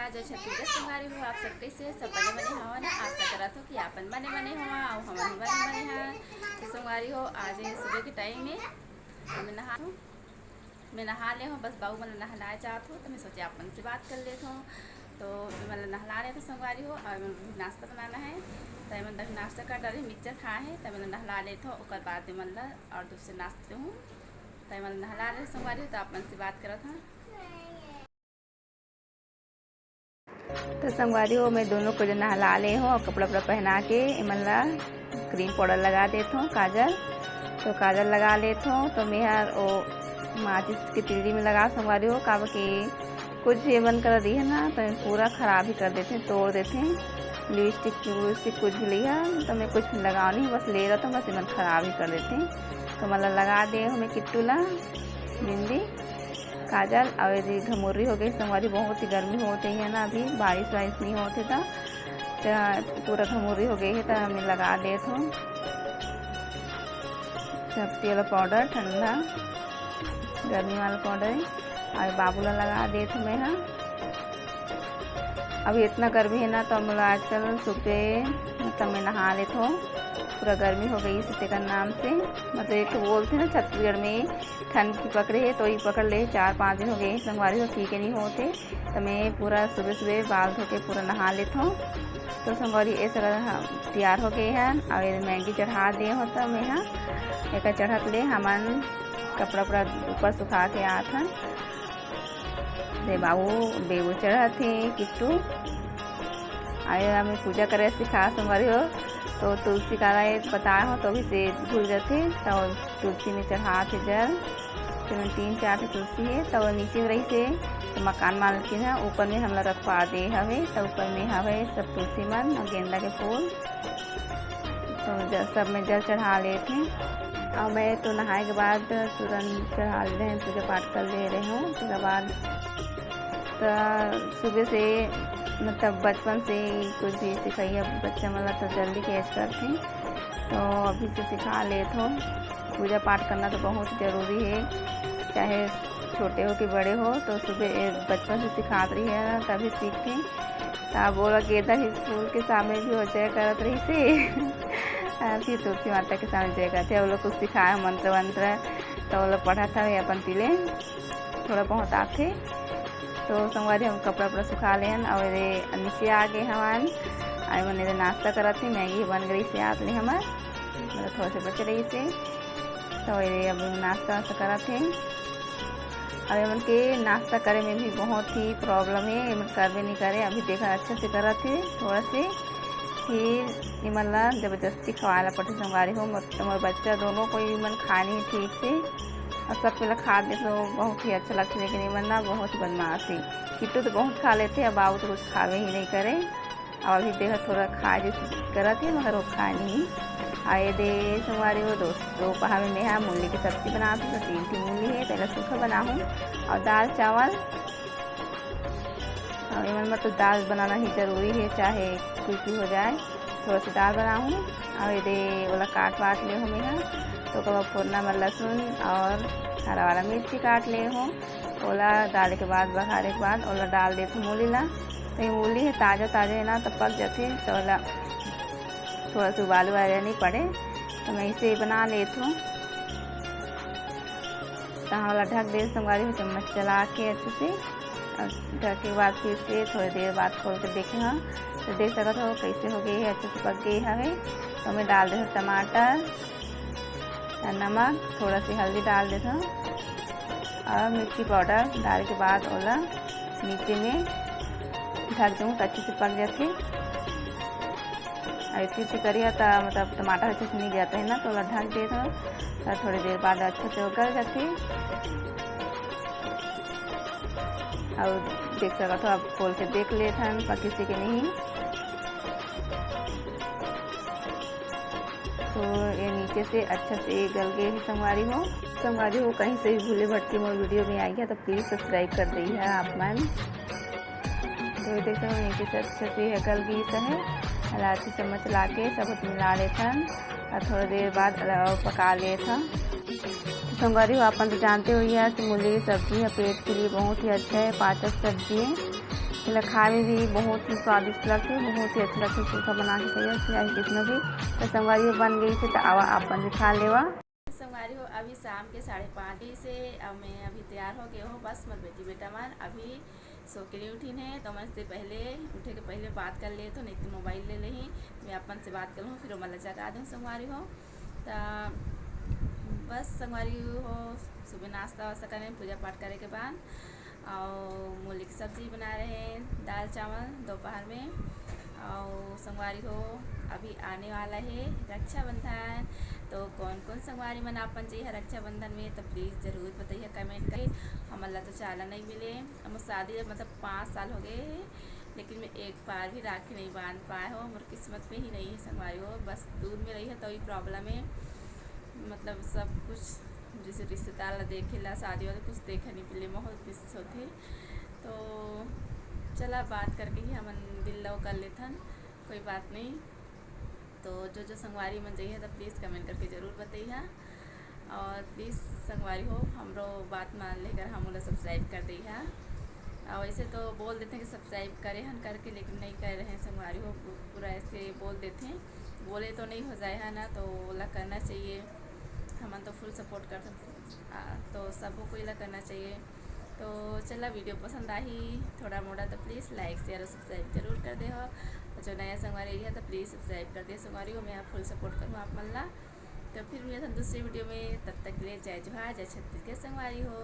जय छत्तीसगढ़ संगवारी हो आप सब कैसे सब बने बने हवा ना आशा करत हो कि आपन बने बने हवा और हम बने बने हैं तो संगवारी हो आज सुबह के टाइम में मैं नहा ले हूँ। बस बाबू मैंने नहलाए चाहत हो तो मैं सोचे अपन से बात कर लेता हूँ। तो मैंने नहला रहे तो संगवारी हो और नाश्ता बनाना है तो मैं नाश्ता कर डाली मिक्सचर खाए हैं तो मैंने नहला लेता हूँ और बाद में मतलब और दूसरे नाश्ते हूँ तो मैंने नहला रहे संगवारी हो तो अपन से बात करत हूँ। तो संगवारी हो मैं दोनों को जो नहला ले हूँ और कपड़ा वपड़ा पहना के इमला क्रीम पाउडर लगा देता हूँ काजल तो काजल लगा लेता हूँ। तो मैं यार वो माचिस की तिल्ली में लगा संगवारी हो काब कि कुछ ये बंद कर दी है ना तो पूरा ख़राब ही कर देते हैं तोड़ देते हैं। लिपस्टिक कुछ भी लिया तो मैं कुछ भी लगा नहीं बस ले रहा था बस मन ख़राब ही कर देते हैं। तो मतलब लगा दे हमें किट्टूला बिंदी काजल और यदि घमुर्री हो गई संगवारी बहुत ही गर्मी होती है ना अभी बारिश वारिश नहीं होते तो पूरा घमुर्री हो गई है तो मैं लगा देता हूँ सब्जी वाला पाउडर ठंडा गर्मी वाला पाउडर और बाबूला लगा देता हूँ मैं। हाँ अभी इतना गर्मी है ना तो हम लोग आजकल सुबह मतलब मैं नहा लेता हूँ पूरा गर्मी हो गई इसी का नाम से मतलब एक तो बोलते हैं ना छत्तीसगढ़ में ठंड की पकड़े है तो ये पकड़ ले 4-5 दिन हो गए संगवारी तो ठीक है नहीं होते तो मैं पूरा सुबह सुबह बाल धो के पूरा नहा लेता हूँ। तो संगवारी ऐसा तैयार हो गए हैं और मैगी चढ़ा दिए हो तो मैं हाँ एक चढ़त ले हमन कपड़ा पूरा ऊपर सुखा के आत हैं दे बाबू बेगू चढ़त थे किट्टू आए हमें पूजा करे सिखा संगवारी हो तो तुलसी का बताया हो तो भी से भूल जाते तो तुलसी में चढ़ाते जल तो 3-4 तुलसी है तो नीचे में रही से तो मकान मालकिन है ऊपर में हम लोग रखवा दे हवे तो ऊपर में हवे सब तुलसी मन और गेंदा के फूल तो सब में जल चढ़ा लेते हैं। और मैं तो नहाए के बाद तुरंत चढ़ा ले रहे हैं पूजा पाठ कर ले रहे हूँ। उसके बाद तो सुबह से मतलब बचपन से कुछ भी सिखाइए बच्चा मतलब तो जल्दी कैच करते हैं तो अभी से सिखा लेते हो। पूजा पाठ करना तो बहुत ज़रूरी है चाहे छोटे हो कि बड़े हो तो सुबह बचपन से सिखात रही है ना तभी सीखते हैं। तो बोला गेंदा ही फूल के सामने भी हो जय करत रही से फिर तुलसी माता के सामने जय करते वो लोग कुछ सिखाया मंत्र वंत्र तो वो लोग पढ़ा था अपन तिले थोड़ा बहुत आते तो संगवारी हम कपड़ा वपड़ा सुखा लेन और नीचे आ गए हमान आई मैंने नाश्ता करा थी मैगी बन गई से आत ले हमार मतलब थोड़ा से बच रही से तो अब नाश्ता वास्ता करा थे। अब एमन के नाश्ता करे में भी बहुत ही प्रॉब्लम है एमन करवे नहीं करे अभी देखा अच्छा से करा थे थोड़ा से फिर इमन ला ज़बरदस्ती खवाला पड़े संगवारी हो मतलब बच्चा दोनों को इमन खानी ठीक से और सब पहले खा दे तो बहुत ही अच्छा लगता है लेकिन इमन ना बहुत बदमाशी किट्टू तो बहुत खा लेते हैं बाबू तो कुछ खावे ही नहीं करे और अभी देखा थोड़ा खा जैसे करा थे मगर वो खा नहीं आए दे संगवारी हो दोपहर में मैं मूली की सब्ज़ी बनाती हूँ तो 3 मूली है पहले सूखा बनाऊँ और दाल चावल और इमन मतलब दाल बनाना ही ज़रूरी है चाहे कुछ भी हो जाए थोड़ा सा दाल बनाऊँ और ये दे वाला काट वाट ले हूँ मैं तो कब फोड़ना में लहसुन और हरा वाला मिर्ची काट ले हूँ ओला डालने के बाद बघारे के बाद ओला डाल देती हूँ मूली ला तो ये मूली है ताज़ा है ना तो पक जाते तो ओला थोड़ा सा उबाल वाले नहीं पड़े तो मैं इसे बना लेती हूँ। तो वाला ढक दे संगवारी में चम्मच चला के अच्छे से ढक के बाद फिर से थोड़ी देर बाद खोल कर देखे हाँ तो देख सकते हो कैसे हो गई है अच्छे से पक गई है। तो मैं डाल देती हूँ टमाटर नमक थोड़ा सी हल्दी डाल देता हूँ और मिर्ची पाउडर डाल के बाद ओला नीचे में ढक दूँ तो अच्छे से पक जाती और इतनी करिए तो मतलब टमाटर अच्छे से नहीं जाता है ना तो ओला ढक देता हूँ और थोड़ी देर बाद अच्छे से उगल जाती और देख सकते हो आप खोल के देख लेते हैं पकी से कि नहीं। तो ये नीचे से अच्छा से गल गए ही संगवारी हो कहीं से भी भूले भटके मोर वीडियो में आई है तो प्लीज़ सब्सक्राइब कर दी है आप मन। तो देख सकते हो नीचे से अच्छे से गल गई है इलायची चम्मच ला के सब मिला लेता और थोड़ी देर बाद पका लेता। संगवारी हो अपन तो जानते हो यार कि मूली की सब्ज़ी है पेट के लिए बहुत ही अच्छा है पाचक सब्ज़ी है इसलिए खाए में भी बहुत ही स्वादिष्ट लगते, बहुत ही अच्छा लगता है। सूखा बना के खाइए चाहे कितना भी। तो संगवारी हो बन गई से तो आवा आप बन के खा लेवा। संगवारी हो अभी शाम के 5:30 से अब मैं अभी तैयार हो गया हूँ। बस मेरे बेटी बेटा मन अभी सो के नहीं उठी है, तो मैं इससे पहले उठे के पहले बात कर ले, तो नहीं तो मोबाइल ले ली मैं अपन से बात करूँ, फिर मैं जगा दूँ संगवारी हो। तो बस संगवारी हो सुबह नाश्ता वास्ता करें, पूजा पाठ करे के बाद और मूली की सब्ज़ी बना रहे हैं, दाल चावल दोपहर में। और संगवारी हो अभी आने वाला है रक्षाबंधन, तो कौन कौन संगवारी मनापन चाहिए रक्षाबंधन में, तो प्लीज़ ज़रूर बताइए कमेंट करिए। हमारा तो चाला नहीं मिले, हम शादी मतलब 5 साल हो गए हैं, लेकिन मैं एक बार भी राखी नहीं बांध पाए हो। मेरी किस्मत में ही नहीं है संगवारी हो, बस दूर में रही है तो ही प्रॉब्लम है। मतलब सब कुछ जैसे रिश्तेदार देखे ला शादी वाले कुछ देखा नहीं मिले, बहुत मिस होते। तो चला बात करके ही हम दिल लो कर लेथन, कोई बात नहीं। तो जो संगवारी मन जाइए तो प्लीज़ कमेंट करके ज़रूर बताइए, और प्लीज़ संगवारी हो हमरो बात मान लेकर हम लोग सब्सक्राइब कर दी है। और वैसे तो बोल देते हैं कि सब्सक्राइब करें हन करके, लेकिन नहीं कर रहे हैं संगवारी हो, पूरा ऐसे बोल देते हैं, बोले तो नहीं हो जाए है ना, तो ओला करना चाहिए। हम तो फुल सपोर्ट करते हैं, तो सबको को इला करना चाहिए। तो चला वीडियो पसंद आई थोड़ा मोड़ा तो प्लीज़ लाइक शेयर और सब्सक्राइब जरूर कर दे हो। जो नया संगवारी है तो प्लीज़ सब्सक्राइब कर दे संगवारी हो, मैं फुल सपोर्ट करूँ आप मल्ला। तो फिर मिले दूसरी वीडियो में, तब तक के लिए जय जोहार, जय छत्तीसगढ़ संगवारी हो।